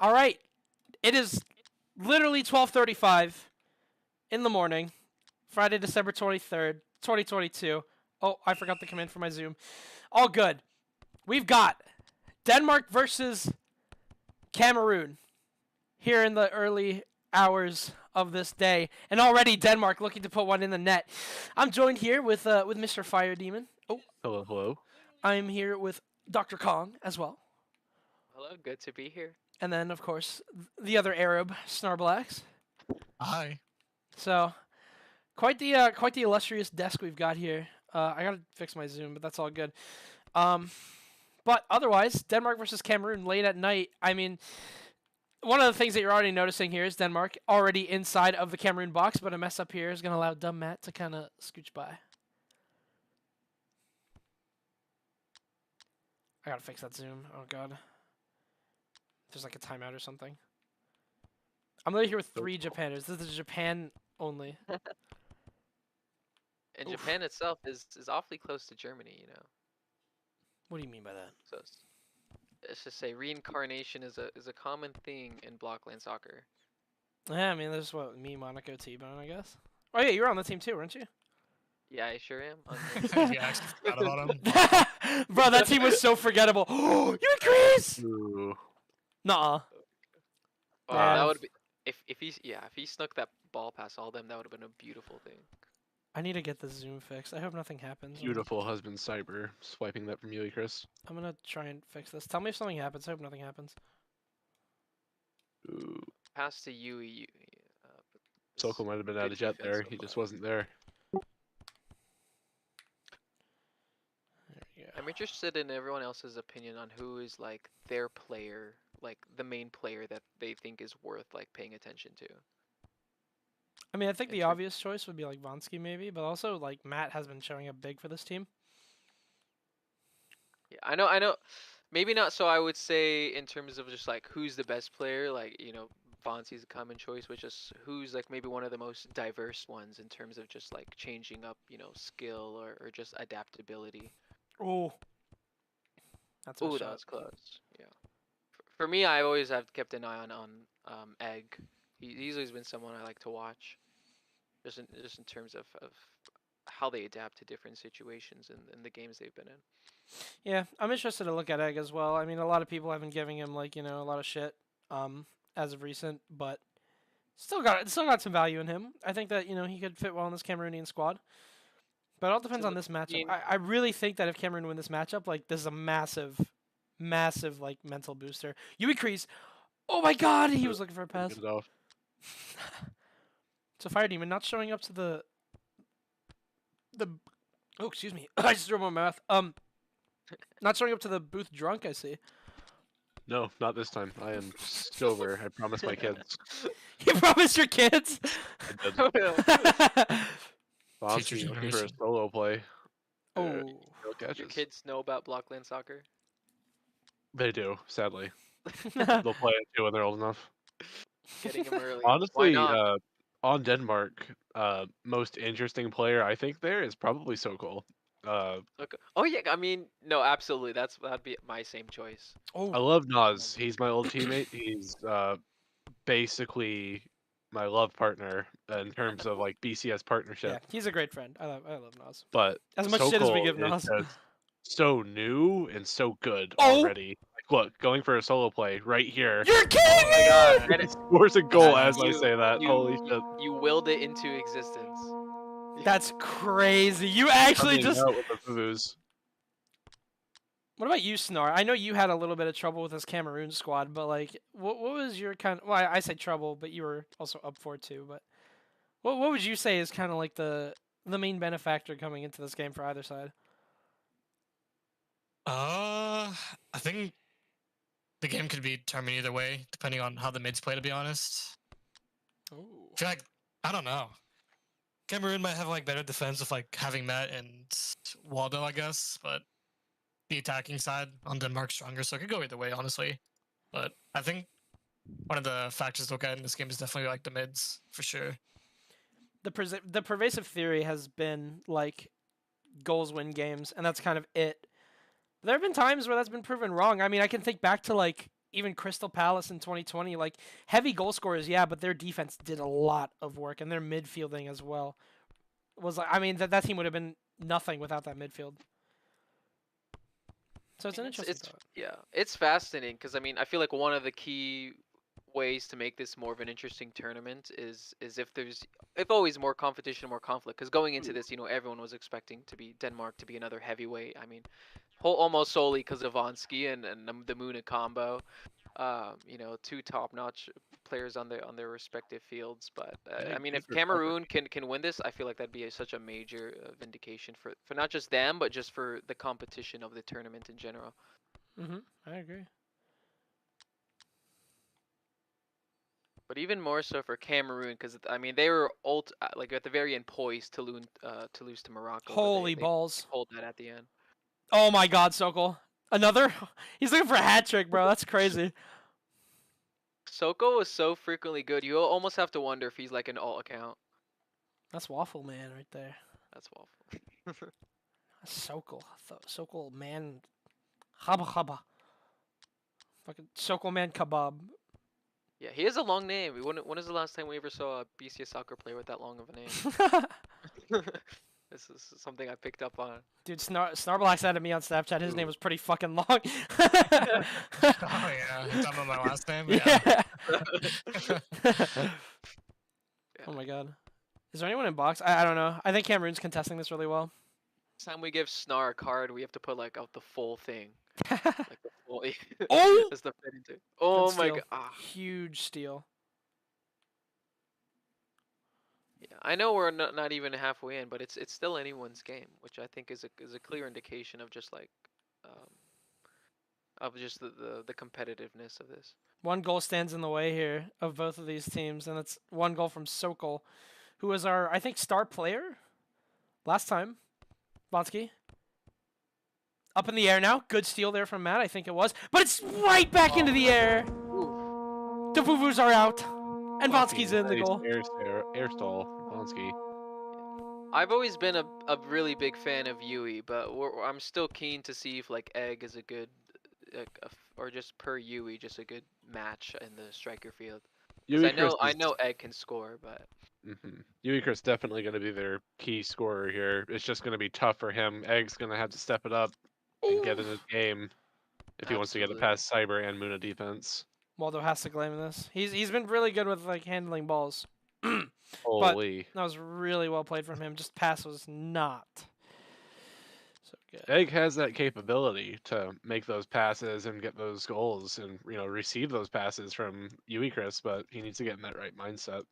All right. It is literally 12:35 in the morning, Friday, December 23rd, 2022. Oh, I forgot to come in for my Zoom. All good. We've got Denmark versus Cameroon here in the early hours of this day, and already Denmark looking to put one in the net. I'm joined here with Mr. Fire Demon. Oh, Hello, hello. I'm here with Dr. Kong as well, Hello, good to be here. and then of course the other Arab, Snarblax. Hi. So quite the illustrious desk we've got here. I gotta fix my Zoom, but that's all good. But otherwise, Denmark versus Cameroon late at night. I mean, one of the things that you're already noticing here is Denmark already inside of the Cameroon box, but a mess up here is going to allow dumb Matt to kind of scooch by. I gotta fix that zoom. Oh god. There's like a timeout or something. I'm literally here with 3 Japanners. This is Japan only. And Oof. Japan itself is awfully close to Germany, you know. What do you mean by that? So let's just say reincarnation is a common thing in blockland soccer. Yeah, I mean, there's what, me, Monaco, T-Bone, I guess. Oh yeah, you were on the team too, weren't you? Yeah, I sure am. Yeah, I actually forgot about him. Bro, that team was so forgettable. You increase! Ooh. Nuh-uh. Oh, Yeah. that would be if he snuck that ball past all them, that would have been a beautiful thing. I need to get the zoom fixed. I hope nothing happens. Beautiful husband cyber swiping that from you, Chris. I'm gonna try and fix this. Tell me if something happens. I hope nothing happens. Ooh. Pass to Yui. Soko might have been out of jet there. He just wasn't there. There we go. I'm interested in everyone else's opinion on who is like their player, like the main player that they think is worth like paying attention to. I mean, I think the Inter- obvious choice would be like Vonsky maybe, but also like Matt has been showing up big for this team. Yeah, I know. Maybe not so I would say in terms of just like who's the best player, like, you know, Bonsi's a common choice, which is who's like maybe one of the most diverse ones in terms of just like changing up, you know, skill or just adaptability. Oh, that's a Oh, that shot. was close. Yeah. For me, I always have kept an eye on Egg. He's always been someone I like to watch, just in terms of how they adapt to different situations in the games they've been in. Yeah, I'm interested to look at Egg as well. I mean, a lot of people have been giving him like, you know, a lot of shit as of recent, but still got some value in him. I think that, you know, he could fit well in this Cameroonian squad. But it all depends on this matchup. mean- I really think that if Cameroon win this matchup, like this is a massive like mental booster. You increase. Oh my god, he was looking for a pass. Get it off. So Fire Demon not showing up to the oh, excuse me. I just threw my mouth. Not showing up to the booth drunk, I see. No, not this time. I am sober. I promise my kids. You promised your kids? I did. Teacher Bonsi looking for a generation. solo play. Oh. No Your catches. kids know about blockland soccer? They do, sadly. They'll play it too when they're old enough. Getting them early. Honestly, Why not? on Denmark, most interesting player I think there is probably Sokol. Okay. Oh yeah, I mean, no, absolutely. That'd be my same choice. I Oh. love Nas. He's my old teammate. He's basically my love partner in terms of like BCS Yeah, partnership. he's a great friend. I love Nas. But As much shit as we Sokol give is Nas. just so new and so good Oh! already. Like, look, going for a solo play right here. You're kidding me! God, He scores a goal as I you- say that. Holy you, shit. you willed it into existence. That's crazy. You actually Coming just. out with the boo-boos. What about you, Snar? I know you had a little bit of trouble with this Cameroon squad, but like, what was your kind? Well, I say trouble, but you were also up for it too. But what would you say is kind of like the main benefactor coming into this game for either side? I think the game could be determined either way, depending on how the mids play, to be honest. Oh. I feel like, I don't know. Cameroon might have like better defense with like having Matt and Waldo, I guess, but the attacking side on Denmark's stronger, so it could go either way, honestly. But I think one of the factors to look at in this game is definitely like the mids, for sure. The pervasive theory has been like goals win games, and that's kind of it. There have been times where that's been proven wrong. I mean, I can think back to like even Crystal Palace in 2020, like heavy goal scorers, yeah, but their defense did a lot of work, and their midfielding as well was like, I mean, that team would have been nothing without that midfield. So it's I an mean, interesting it's thought. yeah, it's fascinating because I mean I feel like one of the key ways to make this more of an interesting tournament is if always more competition, more conflict. Because going into this, everyone was expecting to be Denmark to be another heavyweight. I mean, almost solely because of Vonski and the Muna combo. Two top-notch players on their respective fields. But I mean, if Cameroon can win this, I feel like that'd be such a major vindication for not just them, but just for the competition of the tournament in general. I agree. But even more so for Cameroon, because I mean they were like at the very end poised to lose to Morocco. Holy But balls! they pulled that at the end. Oh my God, Sokol. Another? He's looking for a hat trick, bro. That's crazy. Soko is so frequently good. You almost have to wonder if he's like an alt account. That's Waffle Man right there. That's awful. Sokol. Sokol Man. Haba haba. Fucking Sokol Man Kebab. Yeah, he has a long name. When is the last time we ever saw a BCS soccer player with that long of a name? This is something I picked up on. Dude, Snarblax added me on Snapchat. His name was pretty fucking long. Oh yeah, talking about my last name. Yeah. Oh my God. Is there anyone in box? I don't know. I think Cameroon's contesting this really well. Next time we give Snar a card, we have to put like out the full thing. Like the full. Oh! That's the fit into. Oh Good my steal. god. Ah. Huge steal. Yeah, I know we're not even halfway in, but it's still anyone's game, which I think is a clear indication of just like of just the competitiveness of this. One goal stands in the way here of both of these teams, and it's one goal from Sokol, who was our, I think, star player last time. Bonsky. Up in the air now. Good steal there from Matt, I think it was. But it's right back into the air. Ooh. The Vuvus are out. And Bonsky's in the Nice goal. Air stall, Bonsky. I've always been a really big fan of Yui, but I'm still keen to see if like Egg is a good, or just per Yui, just a good match in the striker field. 'Cause I know Egg can score, but Uiker's definitely going to be their key scorer here. It's just going to be tough for him. Egg's going to have to step it up and get in his game if he wants to get it past Cyber and Muna defense. Waldo has to claim this. He's been really good with like handling balls. Holy. That was really well played from him. Just pass was not so good. Egg has that capability to make those passes and get those goals and receive those passes from Uikris, but he needs to get in that right mindset.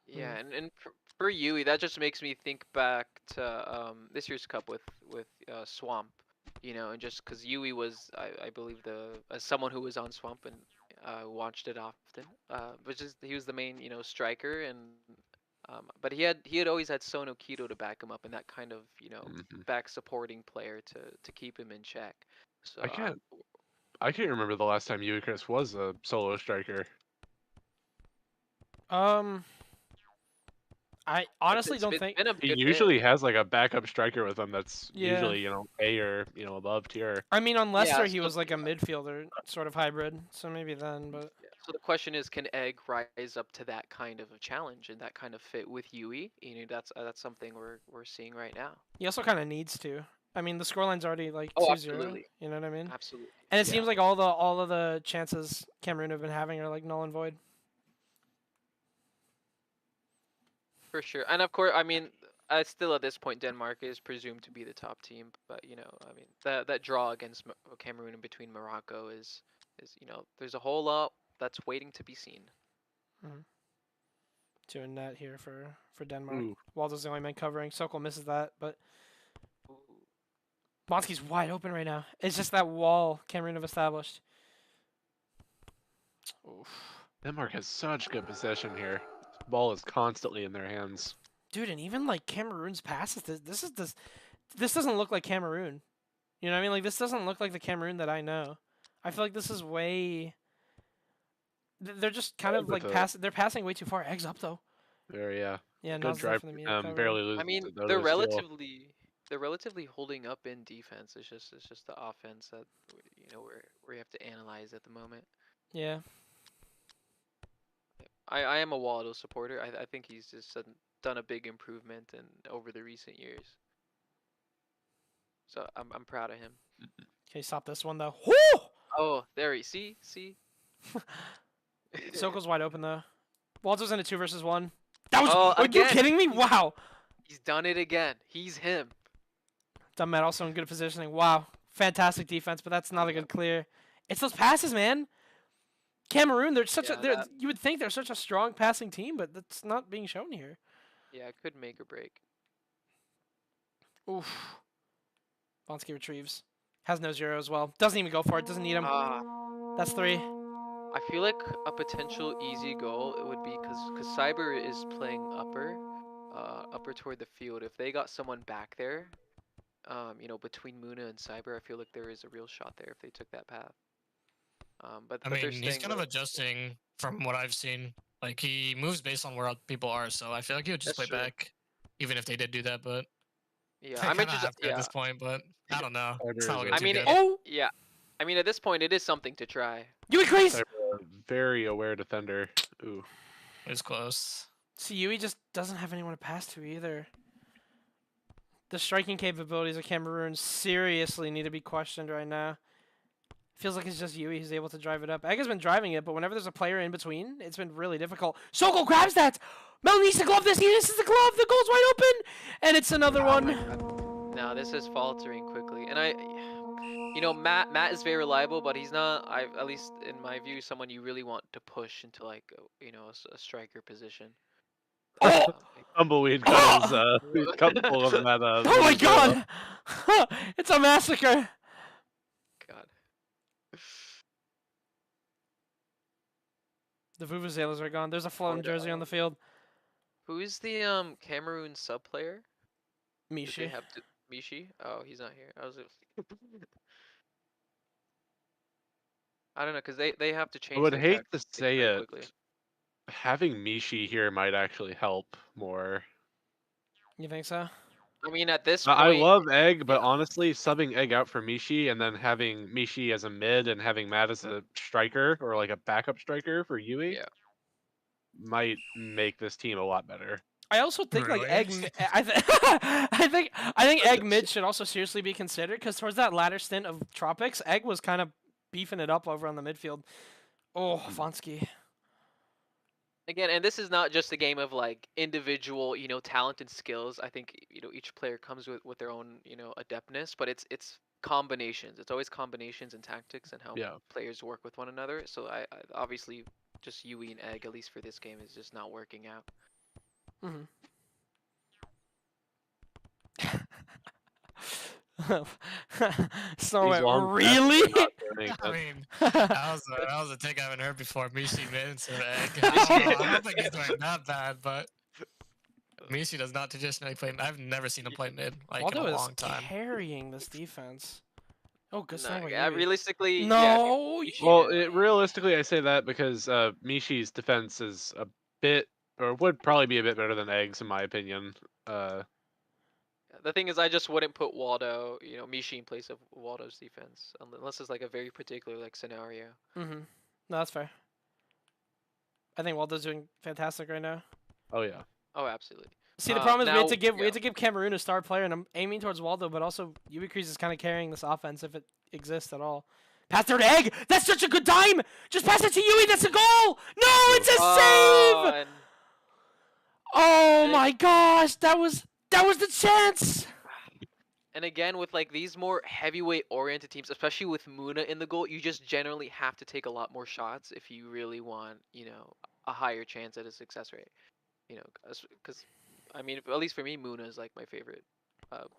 yeah, and for Yui, that just makes me think back to this year's cup with Swamp, and just because Yui was I believe as someone who was on Swamp and watched it often, he was the main striker and but he had always had Sono Kido to back him up and that kind of back supporting player to keep him in check. So I can't remember the last time Uikris was a solo striker. I honestly It's don't think been a He good usually has like a backup striker with him that's Yeah. usually A or above tier. I mean, on Leicester, he so- was like a midfielder sort of hybrid, so maybe then. But So the question is, can Egg rise up to that kind of a challenge and that kind of fit with Yui? That's something we're seeing right now. he also kind of needs to. I mean, the scoreline's already like Oh, 2-0. absolutely. You know what I mean? Absolutely. And it Yeah. seems like all of the chances Cameroon have been having are like null and void. For sure, and of course, I mean, still at this point, Denmark is presumed to be the top team, but I mean, that draw against Cameroon and between Morocco is there's a whole lot that's waiting to be seen. To a net here for Denmark. Ooh. Waldo's the only man covering. Sokol misses that, but Bonsky's wide open right now. It's just that wall Cameroon have established. Oof. Denmark has such good possession here. Ball is constantly in their hands. Dude, and even like Cameroon's passes, this doesn't look like Cameroon. You know what I mean? Like this doesn't look like the Cameroon that I know. I feel like this is way. They're just kind of like they're passing way too far. Eggs up though. Very Yeah, good now's drive. definitely me Barely lose. I mean, another they're steal. relatively holding up in defense. It's just the offense that where you have to analyze at the moment. Yeah. I am a Waldo supporter. I think he's just done a big improvement over the recent years. So I'm proud of him. Okay, stop this one though. Woo! Oh, there he see. Soko's wide open though. Waldo's in a 2 versus 1. That was. Oh, Are you again, kidding me? Wow. He's done it again. He's him. Dummet also in good positioning. Wow. Fantastic defense, but that's not a good clear. It's those passes, man. Cameroon, they're such Yeah, you would think they're such a strong passing team, but that's not being shown here. Yeah, it could make or break. Oof. Vonsky retrieves. Has no 0 as well. Doesn't even go for it. Doesn't need him. That's 3. I feel like a potential easy goal it would be because Cyber is playing upper toward the field. If they got someone back there, between Muna and Cyber, I feel like there is a real shot there if they took that path. But I they're mean, he's kind of adjusting from what I've seen. Like he moves based on where people are, so I feel like he would just That's play true. back, even if they did do that. But Yeah, I I'm kinda interested. have to at this point, but I don't know. It's Cyber not is looking a- I too mean, good. Oh! Yeah, I mean at this point it is something to try. You increase! Cyber, a very aware defender. Ooh. It's close. See, Yui just doesn't have anyone to pass to either. The striking capabilities of Cameroon seriously need to be questioned right now. Feels like it's just Yui who's able to drive it up. Egg has been driving it, but whenever there's a player in between, it's been really difficult. Soko grabs that! Mel needs to glove this. He misses the glove. The goal's wide open! And it's another one. Now this is faltering quickly, and Matt is very reliable, but he's not. At least in my view, someone you really want to push into like a striker position. Oh! Tumbleweed got his cup full of that. Oh my god! It's a massacre! God. The Vuvuzelas are gone. There's a floating jersey on the field. Who's the Cameroon sub player? Did they Mishi. have Mishi? Oh, he's not here. I don't know, cause they have to change. I would their hate to tactics say very it. quickly. Having Mishi here might actually help more. You think so? I mean, at this point, I love Egg, but yeah. honestly, subbing Egg out for Mishi and then having Mishi as a mid and having Matt as a striker or like a backup striker for Yui Yeah. might make this team a lot better. I also think like Really? Egg. I think Egg mid should also seriously be considered because towards that latter stint of Tropics, Egg was kind of beefing it up over on the midfield. Oh, Vonsky. Again, and this is not just a game of like individual, talent and skills. I think each player comes with their own, adeptness, but it's combinations. It's always combinations and tactics and how players work with one another. So I obviously just Yui and Egg, at least for this game, is just not working out. Mm-hmm. So really? I mean, that was a take I haven't heard before. Mishi mid instead of Egg. I don't think he's doing that bad, but Mishi does not traditionally play. I've never seen him play mid in Waldo a is long time. carrying this defense. Oh, good No, sign. yeah, realistically, no. Well, realistically, I say that because Mishi's defense is a bit, or would probably be a bit better than Egg's in my opinion. The thing is, I just wouldn't put Waldo, Mishi in place of Waldo's defense, unless it's like a very particular like scenario. Mm-hmm. No, that's fair. I think Waldo's doing fantastic right now. Oh yeah. Oh, absolutely. See, the problem is now, we had to give Cameroon a star player, and I'm aiming towards Waldo, but also Yui is kind of carrying this offense if it exists at all. Pass there to Egg. That's such a good time. Just pass it to Yui. That's a goal. No, it's a save. Oh my gosh, that was the chance. And again, with like these more heavyweight oriented teams, especially with Muna in the goal, you just generally have to take a lot more shots if you really want, a higher chance at a success rate. Because I mean, at least for me, Muna is like my favorite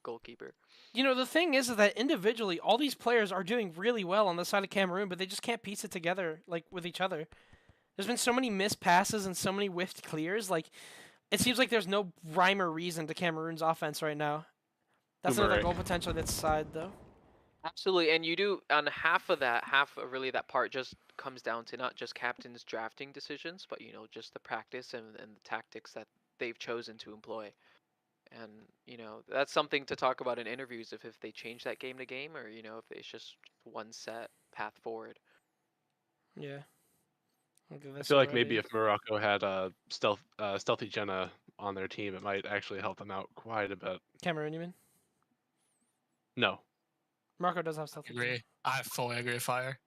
goalkeeper. The thing is that individually, all these players are doing really well on the side of Cameroon, but they just can't piece it together like with each other. There's been so many missed passes and so many whiffed clears. Like, it seems like there's no rhyme or reason to Cameroon's offense right now. That's another goal potential that's side though. Absolutely, and you do on half of really that part just comes down to not just captain's drafting decisions, but just the practice and the tactics that they've chosen to employ. And that's something to talk about in interviews if they change that game to game, or if it's just one set path forward. Yeah. Look at I this feel like maybe already. if Morocco had stealthy Jenna on their team, it might actually help them out quite a bit. Cameroon, you mean? No, Morocco does have stealth. Agree. I fully agree with Fire.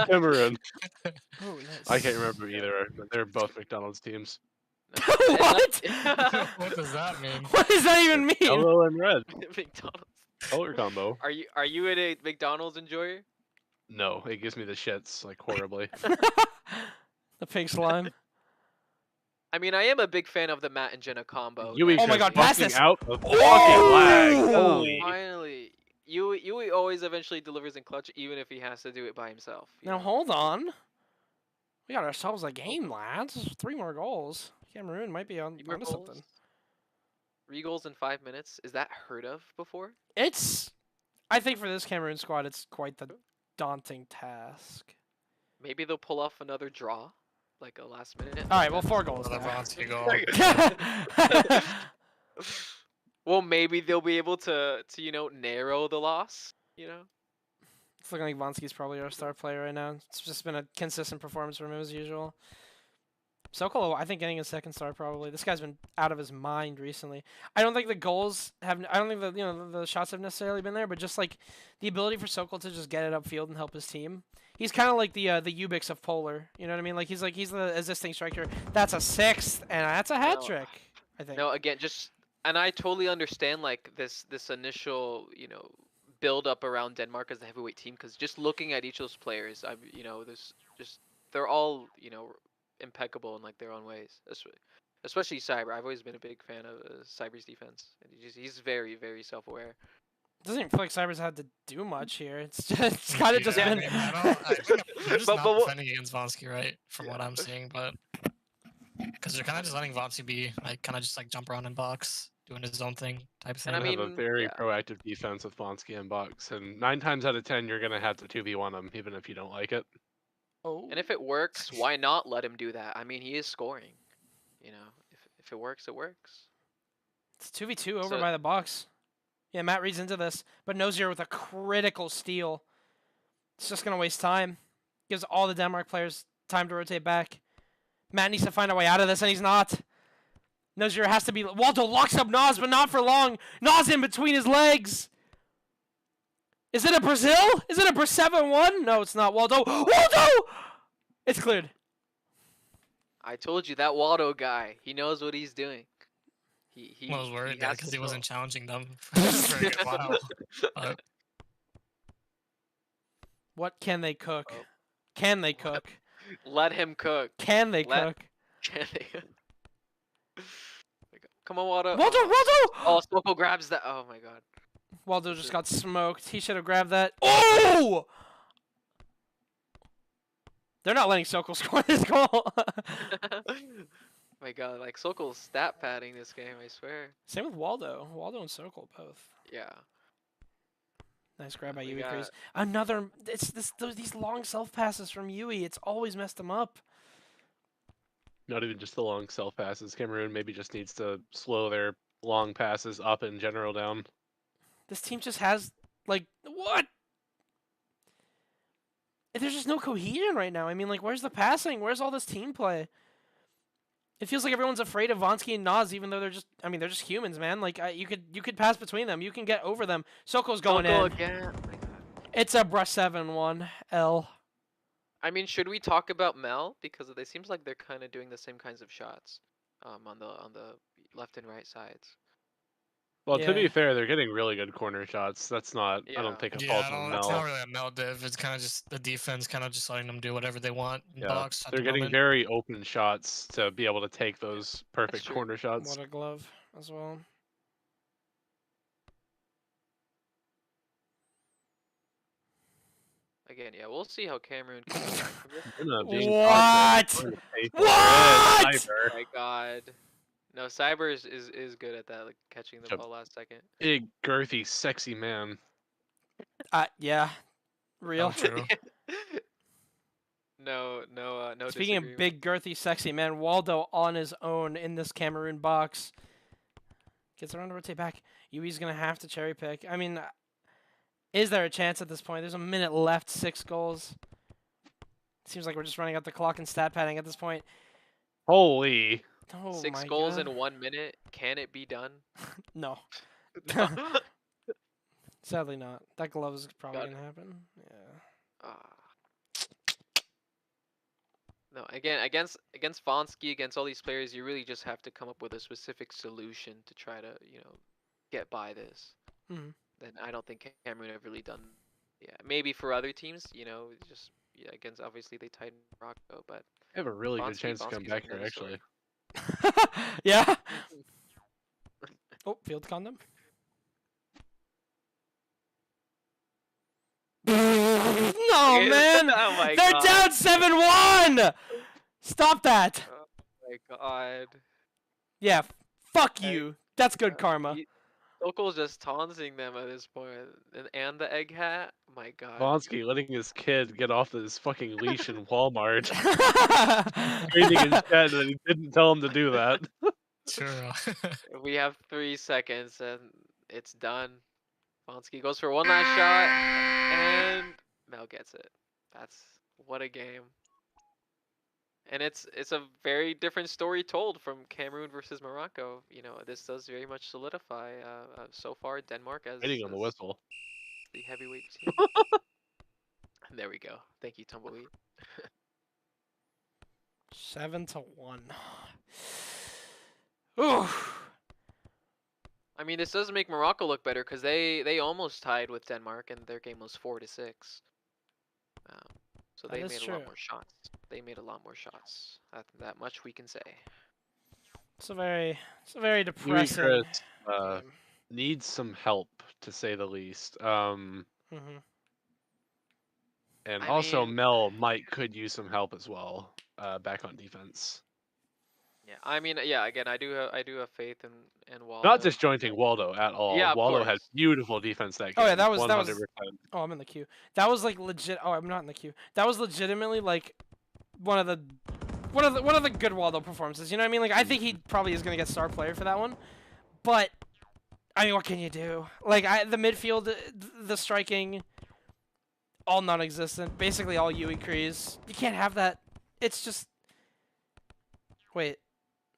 Cameroon. Oh, nice. I can't remember either, but they're both McDonald's teams. What? What does that mean? What does that even mean? Yellow and red McDonald's. color combo. Are you a McDonald's enjoyer? No, it gives me the shits like horribly. The pink slime. I mean, I am a big fan of the Matt and Jenna combo. Yui Oh my goes God, pass fucking this. out of fucking Oh! lag. Holy. Finally, Yui always eventually delivers in clutch, even if he has to do it by himself. you Now know? hold on. We got ourselves a game, lads. 3 more goals. Cameroon might be on Three more onto goals? something. 3 goals in 5 minutes. Is that heard of before? I think for this Cameroon squad, it's quite the daunting task. Maybe they'll pull off another draw, like a last minute. All right, well, 4 goals. Another now. Vonsky goal. Well, maybe they'll be able to narrow the loss. It's looking like Vonsky's probably our star player right now. It's just been a consistent performance from him as usual. Sokol, I think getting a second star probably. This guy's been out of his mind recently. I don't think the goals have. I don't think the shots have necessarily been there, but just like the ability for Sokol to just get it upfield and help his team. He's kind of like the Ubix of Polar. You know what I mean? He's the assisting striker. That's a 6th, and that's a hat No. trick. I think. No, again, and I totally understand like this initial build up around Denmark as the heavyweight team, because just looking at each of those players, they're all impeccable in like their own ways. Especially Cyber. I've always been a big fan of Cyber's defense. And he's very, very self-aware. Doesn't even feel like Cyber's had to do much here. It's kind of just Yeah, been. they're just But not what- defending against Vonsky, right? From what I'm seeing, but because they're kind of just letting Vonsky be like, kind of just like jump around in box, doing his own thing type of thing. And I They have a mean, very yeah. proactive defense with Vonsky and Bucks, and 9 times out of 10 you're gonna have to 2v1 him, even if you don't like it. Oh. And if it works, why not let him do that? I mean, he is scoring. If it works, it works. It's 2v2 over So- by the box. Yeah, Matt reads into this, but Nozier with a critical steal. It's just going to waste time. Gives all the Denmark players time to rotate back. Matt needs to find a way out of this, and he's not. Nozier has to be... Waldo locks up Nas, but not for long. Nas in between his legs. Is it a Brazil? Is it a 7-1? No, it's not. Waldo. Waldo! It's cleared. I told you that Waldo guy. He knows what he's doing. He I was worried has because to he wasn't throw. challenging them for a good while. But What can they cook? Oh. Can they cook? Let him cook. Can they Let- cook? Come on, Waldo. Waldo! Waldo! Oh, Sokol grabs that. Oh my god. Waldo just got smoked. He should have grabbed that. Oh! They're not letting Sokol score this goal. My god, like Sokol's stat padding this game, I swear. Same with Waldo. Waldo and Sokol both. Yeah. Nice grab by We Yui got- Cruz. Another. These long self passes from Yui. It's always messed him up. Not even just the long self passes. Cameroon maybe just needs to slow their long passes up in general down. This team just has like what? There's just no cohesion right now. I mean, like, where's the passing? Where's all this team play? It feels like everyone's afraid of Vonsky and Nas, even though they're just humans, man. Like, you could pass between them. You can get over them. Sokol's going Sokol in. again. Oh my god. It's a brush 7-1 L. I mean, should we talk about Mel, because they seems like they're kind of doing the same kinds of shots, on the left and right sides. Well, to Yeah. be fair, they're getting really good corner shots. That's not, I Yeah. don't think, a yeah, fault I of don't, it's not Mel. really a Mel div. It's kind of just the defense kind of just letting them do whatever they want in Yeah, box. at they're the getting moment. very open shots to be able to take those perfect true. corner shots. What a glove as well. Again, yeah, we'll see how Cameroon comes back from this. What? What? Oh my god. No, Cyber is good at that, like catching the Yep. ball last second. Big, girthy, sexy man. Yeah. Real. Oh, true. No Speaking of disagreement. big, girthy, sexy man, Waldo on his own in this Cameroon box. Gets around to rotate back. Yui's going to have to cherry pick. I mean, Is there a chance at this point? There's a minute left, 6 goals. Seems like we're just running out the clock and stat padding at this point. Holy. Oh 6 my goals god. in 1 minute. Can it be done? No, No. sadly not. That glove is probably Got gonna happen. Yeah. Ah. No, again, against Vonsky, against all these players, you really just have to come up with a specific solution to try to, get by this. Mhm. Then I don't think Cameroon have really done. Yeah, maybe for other teams, just against obviously they tighten Morocco, but I have a really good Vonsky- chance to come Vonsky's back here, another story. actually. Yeah. Oh, field condom. No, Okay, man. oh my They're God. down 7-1. Stop that. Oh my God. Yeah. Fuck Hey, you. That's good karma. Sokol's just taunting them at this point, and the egg hat. My God. Vonsky letting his kid get off his fucking leash in Walmart. Screaming in chat that he didn't tell him to do that. Sure. We have 3 seconds and it's done. Vonsky goes for one last shot and Mel gets it. That's what a game. And it's a very different story told from Cameroon versus Morocco. This does very much solidify so far Denmark as Waiting on the whistle. the heavyweight team. There we go. Thank you, Tumbleweed. 7-1. Ooh. I mean, this does make Morocco look better because they almost tied with Denmark and their game was 4-6. So That they is made a true. lot more shots. They made a lot more shots. That much we can say. It's a very depressing. Chris, game. needs some help, to say the least. Mhm. And I also mean- Mel could use some help as well, back on defense. Yeah, I mean, yeah. Again, I do have faith in Waldo. Not disjointing Waldo at all. Yeah, of Waldo had course. beautiful defense that game. Oh, yeah, that was- 100%. Oh, I'm in the queue. That was like legit. Oh, I'm not in the queue. That was legitimately like one of the good Waldo performances. You know what I mean? Like I think he probably is gonna get star player for that one. But I mean, what can you do? Like the midfield, the striking, all non-existent. Basically all Yui Krees. You can't have that. It's just. Wait.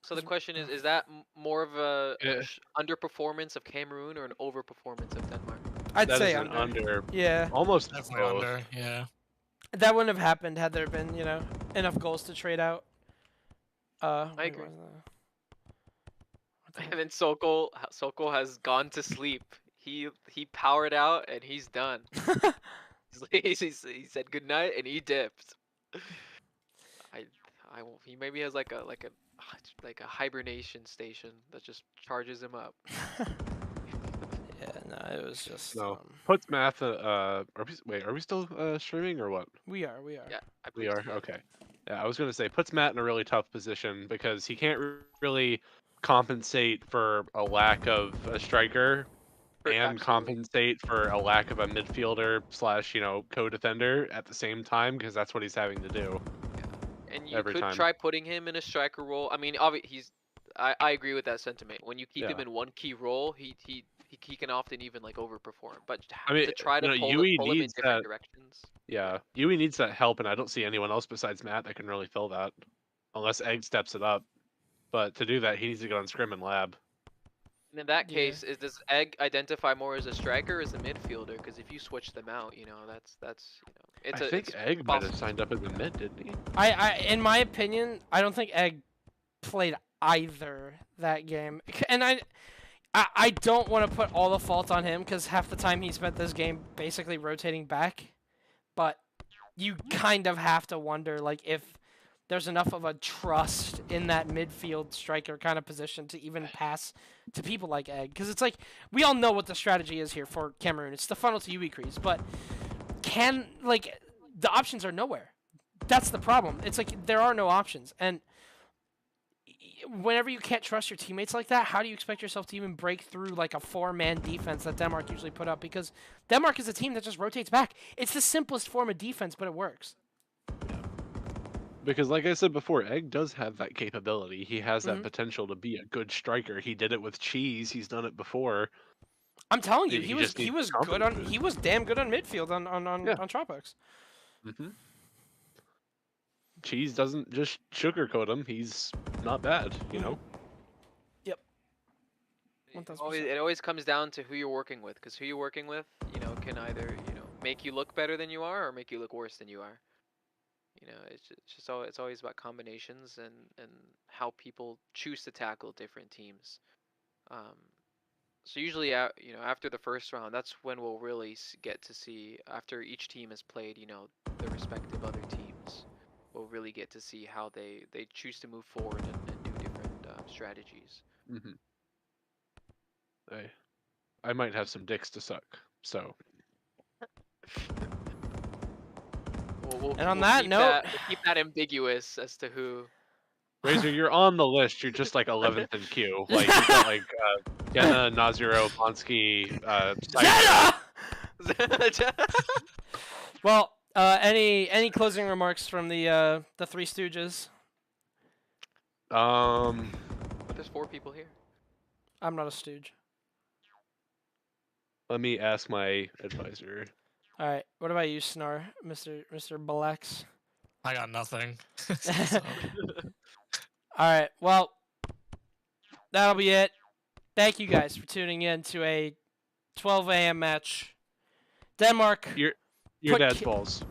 So the question is that more of a Yeah. underperformance of Cameroon or an overperformance of Denmark? I'd That say is an under. under. Yeah. Almost Definitely both. under. Yeah. That wouldn't have happened had there been, enough goals to trade out. I wait, agree. what the heck? And then Sokol has gone to sleep. He powered out and he's done. He said good night and he dipped. He maybe has like a hibernation station that just charges him up. Yeah, no, it was just. No. Puts math. Are we still streaming or what? We are. Yeah, I We believe are. so, yeah. Okay. Yeah, I was gonna say puts Matt in a really tough position because he can't really compensate for a lack of a striker and Absolutely. compensate for a lack of a midfielder / co-defender at the same time because that's what he's having to do. And you every could time. try putting him in a striker role. I mean, I agree with that sentiment. When you keep him Yeah. in one key role, he can often even like overperform. But I mean, to try to pull Yui him in needs different that. directions. Yeah, Yui needs that help, and I don't see anyone else besides Matt that can really fill that, unless Egg steps it up. But to do that, he needs to get on Scrim and Lab. And in that Yeah. case, does Egg identify more as a striker or as a midfielder? Because if you switch them out, that's it's I think it's Egg might have possible. signed up as a mid, didn't he? In my opinion, I don't think Egg played either that game, and I don't want to put all the fault on him because half the time he spent this game basically rotating back, but you kind of have to wonder like if there's enough of a trust in that midfield striker kind of position to even pass to people like Egg, because it's like we all know what the strategy is here for Cameroon. It's the funnel to Yui Krees, but the options are nowhere. That's the problem. It's like there are no options, and whenever you can't trust your teammates like that, how do you expect yourself to even break through like a 4-man defense that Denmark usually put up? Because Denmark is a team that just rotates back. It's the simplest form of defense, but it works. Because, like I said before, Egg does have that capability. He has that Mhm. potential to be a good striker. He did it with Cheese. He's done it before. I'm telling you, He he was just needs was the good confidence on boost. he was damn good on midfield Yeah. on Tropics. Mm-hmm. Cheese doesn't just sugarcoat him. He's not bad, you know. Yep. It 1000%. it always comes down to who you're working with, because who you're working with, can either make you look better than you are or make you look worse than you are. It's always about combinations and how people choose to tackle different teams. Um, so usually, after the first round, that's when we'll really get to see, after each team has played, the respective other teams. We'll really get to see how they choose to move forward and do different strategies. Mm-hmm. I might have some dicks to suck. So And on that note, we'll keep that ambiguous as to who. Razor, you're on the list. You're just like 11th in queue. Like you've got like Jenna, Naziro, Bonsky, Cyber. Jenna! Well, any closing remarks from the Three Stooges? But there's 4 people here. I'm not a stooge. Let me ask my advisor. All right. What about you, Snar, Mr. Blax? I got nothing. All right. Well, that'll be it. Thank you guys for tuning in to a 12 a.m. match. Denmark. Your Put dad's balls.